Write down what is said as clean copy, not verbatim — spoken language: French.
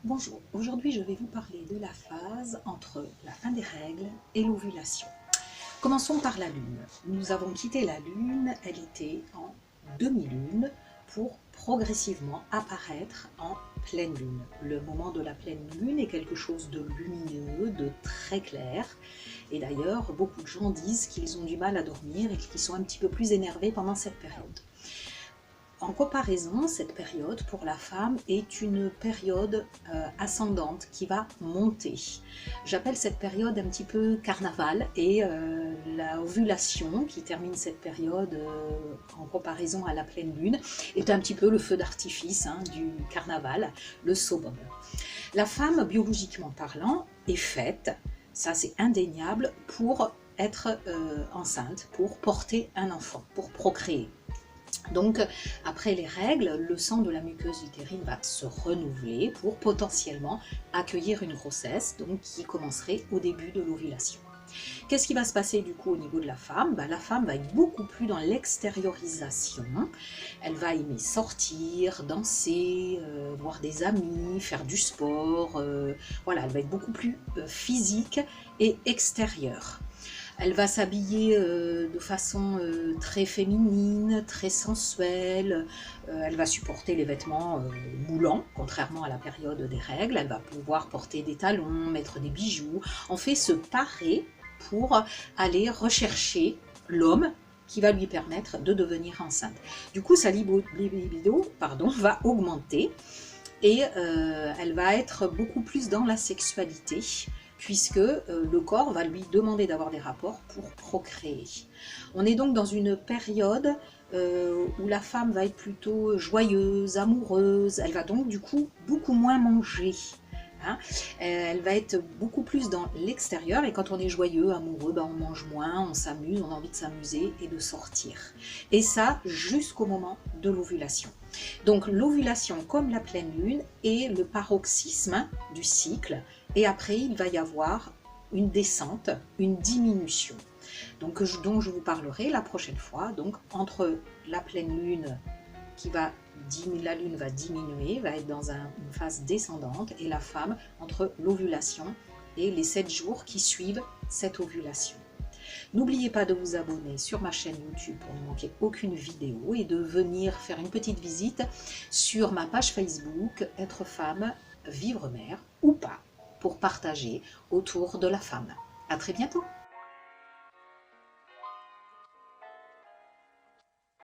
Bonjour, aujourd'hui je vais vous parler de la phase entre la fin des règles et l'ovulation. Commençons par la Lune. Nous avons quitté la Lune, elle était en demi-lune pour progressivement apparaître en pleine Lune. Le moment de la pleine Lune est quelque chose de lumineux, de très clair. Et d'ailleurs, beaucoup de gens disent qu'ils ont du mal à dormir et qu'ils sont un petit peu plus énervés pendant cette période. En comparaison, cette période pour la femme est une période ascendante qui va monter. J'appelle cette période un petit peu carnaval et la ovulation qui termine cette période en comparaison à la pleine lune est un petit peu le feu d'artifice du carnaval, le summum. La femme, biologiquement parlant, est faite, ça c'est indéniable, pour être enceinte, pour porter un enfant, pour procréer. Donc, après les règles, le sang de la muqueuse utérine va se renouveler pour potentiellement accueillir une grossesse, donc qui commencerait au début de l'ovulation. Qu'est-ce qui va se passer du coup au niveau de la femme? La femme va être beaucoup plus dans l'extériorisation. Elle va aimer sortir, danser, voir des amis, faire du sport. Voilà, elle va être beaucoup plus physique et extérieure. Elle va s'habiller de façon très féminine, très sensuelle. Elle va supporter les vêtements moulants, contrairement à la période des règles. Elle va pouvoir porter des talons, mettre des bijoux. En fait, se parer pour aller rechercher l'homme qui va lui permettre de devenir enceinte. Du coup, sa libido va augmenter et elle va être beaucoup plus dans la sexualité, puisque le corps va lui demander d'avoir des rapports pour procréer. On est donc dans une période où la femme va être plutôt joyeuse, amoureuse, elle va donc du coup beaucoup moins manger. Elle va être beaucoup plus dans l'extérieur et quand on est joyeux, amoureux, on mange moins, on s'amuse, on a envie de s'amuser et de sortir. Et ça jusqu'au moment de l'ovulation. Donc l'ovulation comme la pleine lune est le paroxysme du cycle et après il va y avoir une descente, une diminution. Donc dont je vous parlerai la prochaine fois, donc entre la pleine lune la lune va diminuer, va être dans une phase descendante et la femme entre l'ovulation et les 7 jours qui suivent cette ovulation. N'oubliez pas de vous abonner sur ma chaîne YouTube pour ne manquer aucune vidéo et de venir faire une petite visite sur ma page Facebook Être femme, vivre mère ou pas pour partager autour de la femme. À très bientôt!